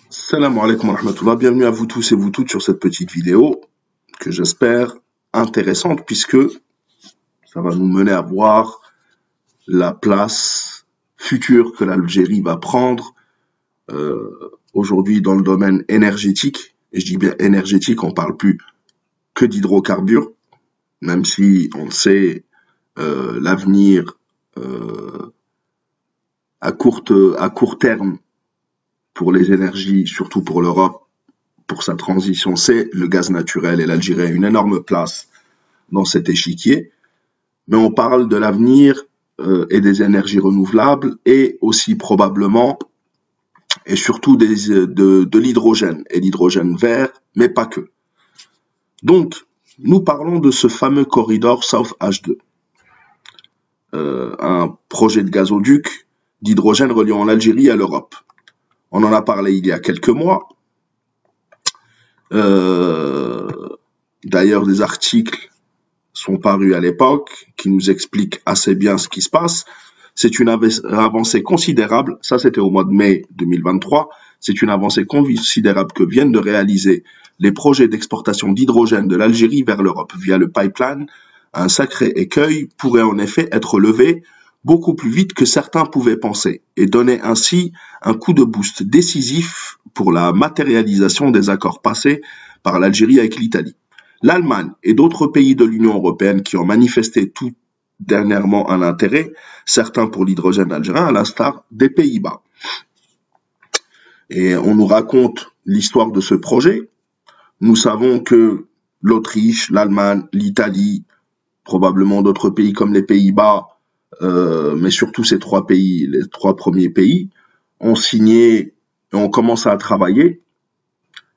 Salam alaikum wa rahmatullah, bienvenue à vous tous et vous toutes sur cette petite vidéo que j'espère intéressante puisque ça va nous mener à voir la place future que l'Algérie va prendre aujourd'hui dans le domaine énergétique. Et je dis bien énergétique, on parle plus que d'hydrocarbures, même si on sait l'avenir à court terme pour les énergies, surtout pour l'Europe, pour sa transition, c'est le gaz naturel et l'Algérie a une énorme place dans cet échiquier. Mais on parle de l'avenir et des énergies renouvelables et aussi probablement et surtout de l'hydrogène et l'hydrogène vert, mais pas que. Donc, nous parlons de ce fameux corridor South H2, un projet de gazoduc d'hydrogène reliant l'Algérie à l'Europe. On en a parlé il y a quelques mois. D'ailleurs, des articles sont parus à l'époque qui nous expliquent assez bien ce qui se passe. C'est une avancée considérable, ça c'était au mois de mai 2023, c'est une avancée considérable que viennent de réaliser les projets d'exportation d'hydrogène de l'Algérie vers l'Europe via le pipeline. Un sacré écueil pourrait en effet être levé beaucoup plus vite que certains pouvaient penser et donner ainsi un coup de boost décisif pour la matérialisation des accords passés par l'Algérie avec l'Italie. L'Allemagne et d'autres pays de l'Union européenne qui ont manifesté tout dernièrement un intérêt, certains pour l'hydrogène algérien, à l'instar des Pays-Bas. Et on nous raconte l'histoire de ce projet. Nous savons que l'Autriche, l'Allemagne, l'Italie, probablement d'autres pays comme les Pays-Bas, mais surtout ces trois pays, les trois premiers pays, ont signé et ont commencé à travailler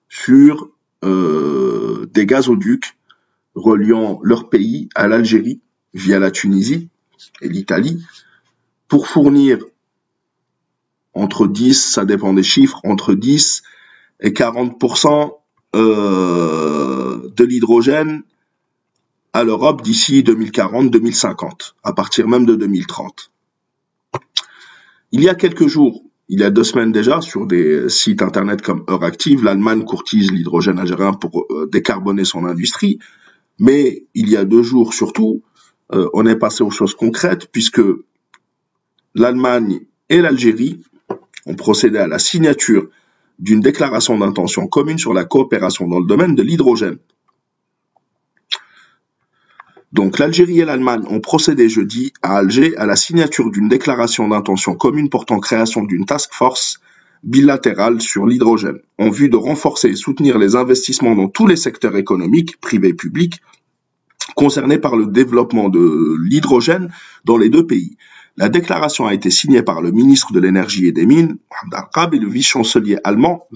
sur des gazoducs reliant leur pays à l'Algérie via la Tunisie et l'Italie pour fournir entre 10, ça dépend des chiffres, entre 10 et 40% de l'hydrogène à l'Europe d'ici 2040-2050, à partir même de 2030. Il y a quelques jours, il y a 2 semaines déjà, sur des sites internet comme Euractiv, l'Allemagne courtise l'hydrogène algérien pour décarboner son industrie. Mais il y a 2 jours surtout, on est passé aux choses concrètes puisque l'Allemagne et l'Algérie ont procédé à la signature d'une déclaration d'intention commune sur la coopération dans le domaine de l'hydrogène. Donc l'Algérie et l'Allemagne ont procédé jeudi à Alger à la signature d'une déclaration d'intention commune portant création d'une task force bilatérale sur l'hydrogène, en vue de renforcer et soutenir les investissements dans tous les secteurs économiques, privés et publics, concernés par le développement de l'hydrogène dans les 2 pays. La déclaration a été signée par le ministre de l'Énergie et des Mines, Mohamed Al-Qab, et le vice-chancelier allemand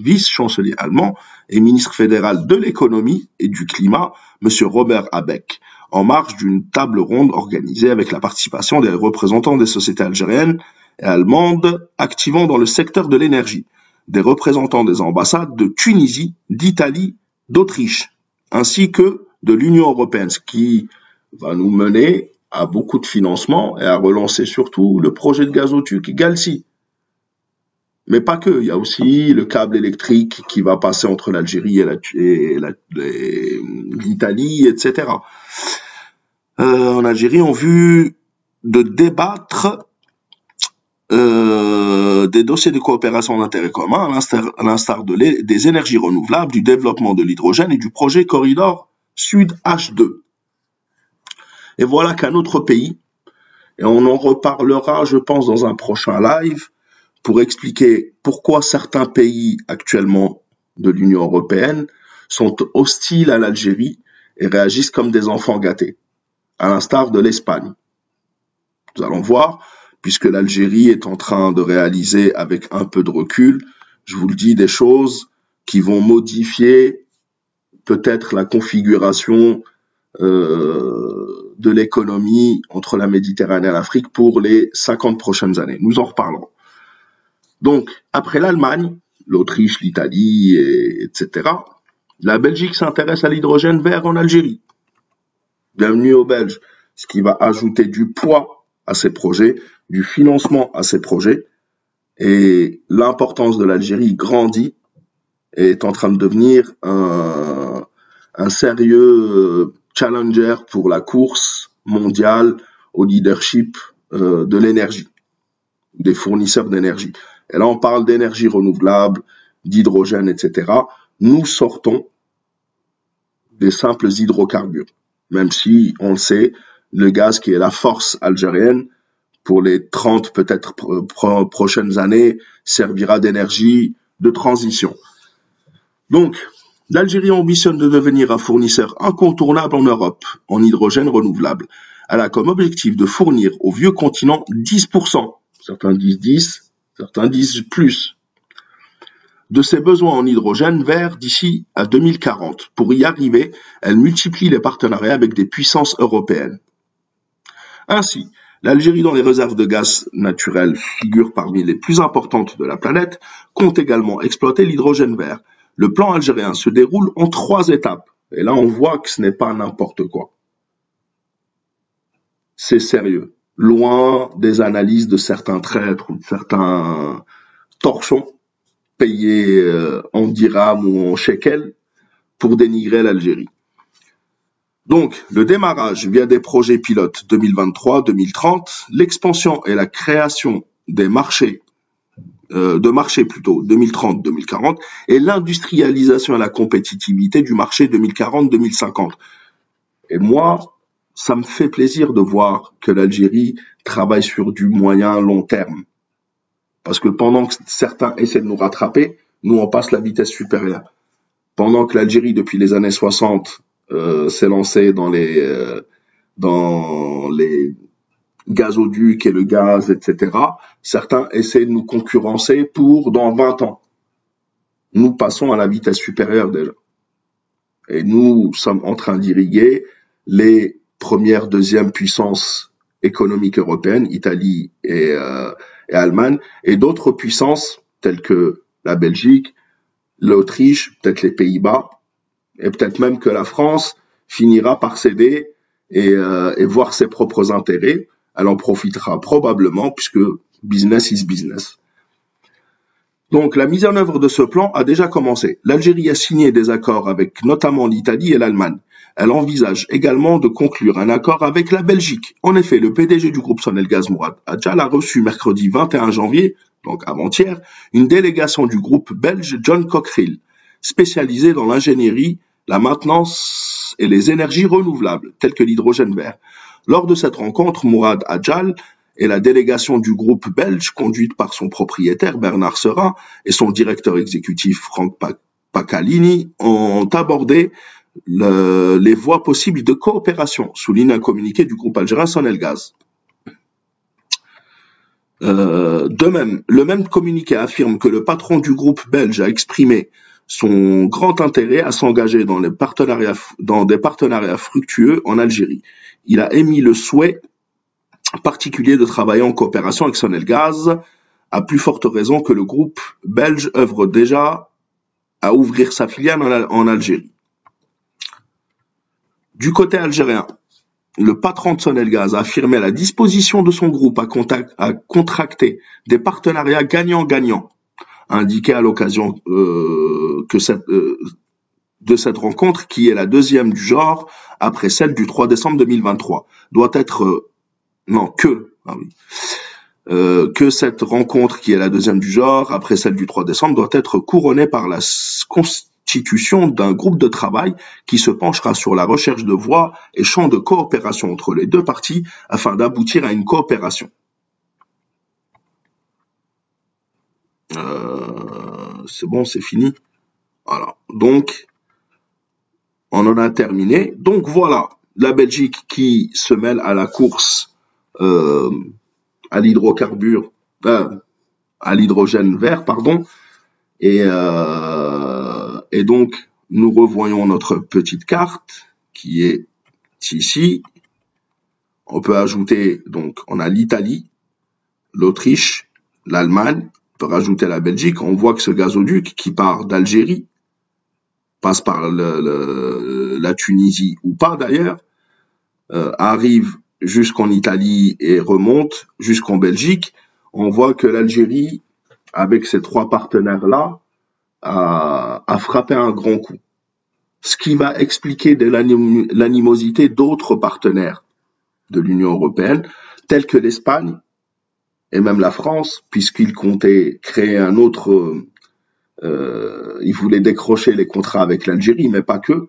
et ministre fédéral de l'Économie et du Climat, M. Robert Habeck, en marge d'une table ronde organisée avec la participation des représentants des sociétés algériennes et allemandes activant dans le secteur de l'énergie, des représentants des ambassades de Tunisie, d'Italie, d'Autriche, ainsi que de l'Union européenne, ce qui va nous mener à beaucoup de financement et à relancer surtout le projet de gazoduc Galsi. Mais pas que, il y a aussi le câble électrique qui va passer entre l'Algérie et l'Italie, etc. En Algérie, on vu de débattre des dossiers de coopération d'intérêt commun, à l'instar des énergies renouvelables, du développement de l'hydrogène et du projet Corridor Sud H2. Et voilà qu'un autre pays, et on en reparlera, je pense, dans un prochain live, pour expliquer pourquoi certains pays actuellement de l'Union européenne sont hostiles à l'Algérie et réagissent comme des enfants gâtés, à l'instar de l'Espagne. Nous allons voir, puisque l'Algérie est en train de réaliser, avec un peu de recul, je vous le dis, des choses qui vont modifier peut-être la configuration de l'économie entre la Méditerranée et l'Afrique pour les 50 prochaines années. Nous en reparlerons. Donc, après l'Allemagne, l'Autriche, l'Italie, etc., la Belgique s'intéresse à l'hydrogène vert en Algérie. Bienvenue aux Belges, ce qui va ajouter du poids à ces projets, du financement à ces projets, et l'importance de l'Algérie grandit est en train de devenir un sérieux challenger pour la course mondiale au leadership de l'énergie, des fournisseurs d'énergie. Et là, on parle d'énergie renouvelable, d'hydrogène, etc. Nous sortons des simples hydrocarbures, même si, on le sait, le gaz qui est la force algérienne, pour les 30 peut-être prochaines années, servira d'énergie de transition. Donc, l'Algérie ambitionne de devenir un fournisseur incontournable en Europe en hydrogène renouvelable. Elle a comme objectif de fournir au vieux continent 10%, certains disent 10, certains disent plus, de ses besoins en hydrogène vert d'ici à 2040. Pour y arriver, elle multiplie les partenariats avec des puissances européennes. Ainsi, l'Algérie, dont les réserves de gaz naturel figurent parmi les plus importantes de la planète, compte également exploiter l'hydrogène vert. Le plan algérien se déroule en 3 étapes. Et là, on voit que ce n'est pas n'importe quoi. C'est sérieux. Loin des analyses de certains traîtres ou de certains torchons payés en dirhams ou en shekels pour dénigrer l'Algérie. Donc, le démarrage via des projets pilotes 2023-2030, l'expansion et la création des marchés, de marchés plutôt 2030-2040, et l'industrialisation et la compétitivité du marché 2040-2050. Et moi, ça me fait plaisir de voir que l'Algérie travaille sur du moyen long terme. Parce que pendant que certains essaient de nous rattraper, nous on passe la vitesse supérieure. Pendant que l'Algérie, depuis les années 60, s'est lancée dans les gazoducs et le gaz, etc., certains essaient de nous concurrencer pour dans 20 ans. Nous passons à la vitesse supérieure déjà. Et nous sommes en train d'irriguer les premières, deuxièmes puissances économiques européennes, Italie et Allemagne, et d'autres puissances telles que la Belgique, l'Autriche, peut-être les Pays-Bas, et peut-être même que la France finira par céder et voir ses propres intérêts. Elle en profitera probablement puisque business is business. Donc la mise en œuvre de ce plan a déjà commencé. L'Algérie a signé des accords avec notamment l'Italie et l'Allemagne. Elle envisage également de conclure un accord avec la Belgique. En effet, le PDG du groupe Sonelgaz, Mourad Adjal, a reçu mercredi 21 janvier, donc avant-hier, une délégation du groupe belge John Cockerill, spécialisé dans l'ingénierie, la maintenance et les énergies renouvelables, telles que l'hydrogène vert. Lors de cette rencontre, Mourad Adjal et la délégation du groupe belge, conduite par son propriétaire Bernard Serin et son directeur exécutif Franck Pacalini, ont abordé les voies possibles de coopération, souligne un communiqué du groupe algérien Sonelgaz. De même, le même communiqué affirme que le patron du groupe belge a exprimé son grand intérêt à s'engager dans des partenariats fructueux en Algérie. Il a émis le souhait particulier de travailler en coopération avec Sonelgaz, à plus forte raison que le groupe belge œuvre déjà à ouvrir sa filiale en Algérie. Du côté algérien, le patron de Sonelgaz a affirmé la disposition de son groupe à contracter des partenariats gagnant-gagnant, indiqué à l'occasion de cette rencontre, qui est la deuxième du genre après celle du 3 décembre 2023, que cette rencontre, qui est la deuxième du genre après celle du 3 décembre, doit être couronnée par la constitution d'un groupe de travail qui se penchera sur la recherche de voies et champs de coopération entre les deux parties afin d'aboutir à une coopération. C'est bon, c'est fini. Voilà. Donc, on en a terminé. Donc voilà, la Belgique qui se mêle à la course à l'hydrocarbure, à l'hydrogène vert, pardon. Et donc, nous revoyons notre petite carte qui est ici. On peut ajouter, donc, on a l'Italie, l'Autriche, l'Allemagne, on peut rajouter la Belgique. On voit que ce gazoduc qui part d'Algérie, passe par la Tunisie ou pas d'ailleurs, arrive jusqu'en Italie et remonte jusqu'en Belgique. On voit que l'Algérie, avec ces trois partenaires-là, a frappé un grand coup. Ce qui va expliquer de l'animosité d'autres partenaires de l'Union européenne, tels que l'Espagne et même la France, puisqu'ils comptaient créer un autre, ils voulaient décrocher les contrats avec l'Algérie, mais pas que,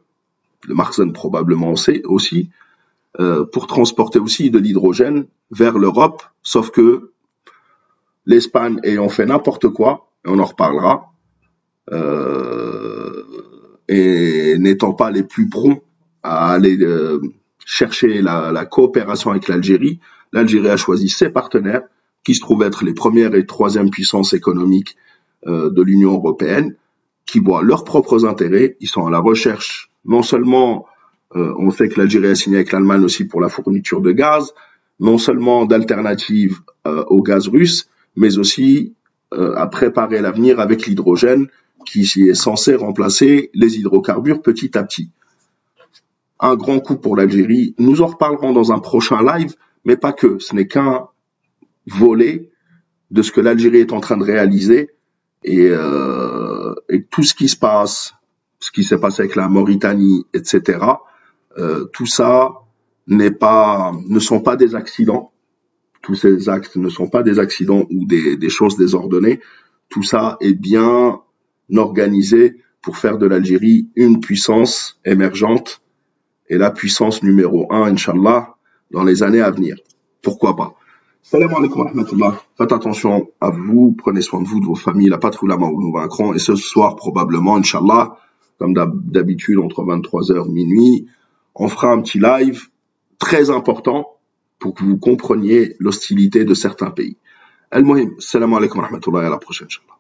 le Marsen probablement aussi, pour transporter aussi de l'hydrogène vers l'Europe, sauf que l'Espagne ayant fait n'importe quoi, et on en reparlera, et n'étant pas les plus prompts à aller chercher la coopération avec l'Algérie, l'Algérie a choisi ses partenaires, qui se trouvent être les premières et troisièmes puissances économiques de l'Union européenne, qui voient leurs propres intérêts, ils sont à la recherche, non seulement on sait que l'Algérie a signé avec l'Allemagne aussi pour la fourniture de gaz, non seulement d'alternatives au gaz russe, mais aussi à préparer l'avenir avec l'hydrogène qui est censé remplacer les hydrocarbures petit à petit. Un grand coup pour l'Algérie. Nous en reparlerons dans un prochain live, mais pas que. Ce n'est qu'un volet de ce que l'Algérie est en train de réaliser et tout ce qui se passe, ce qui s'est passé avec la Mauritanie, etc. Tout ça ne sont pas des accidents. Tous ces actes ne sont pas des accidents ou des choses désordonnées. Tout ça est bien organisé pour faire de l'Algérie une puissance émergente et la puissance numéro 1, Inch'Allah, dans les années à venir. Pourquoi pas? Salam alaikum wa rahmatullah. Faites attention à vous, prenez soin de vous, de vos familles, la patrie ulama où nous vaincrons. Et ce soir, probablement, Inch'Allah, comme d'habitude, entre 23h et minuit, on fera un petit live très important pour que vous compreniez l'hostilité de certains pays. Al-Muhim, salam alaikum wa rahmatullah et à la prochaine, Inch'Allah.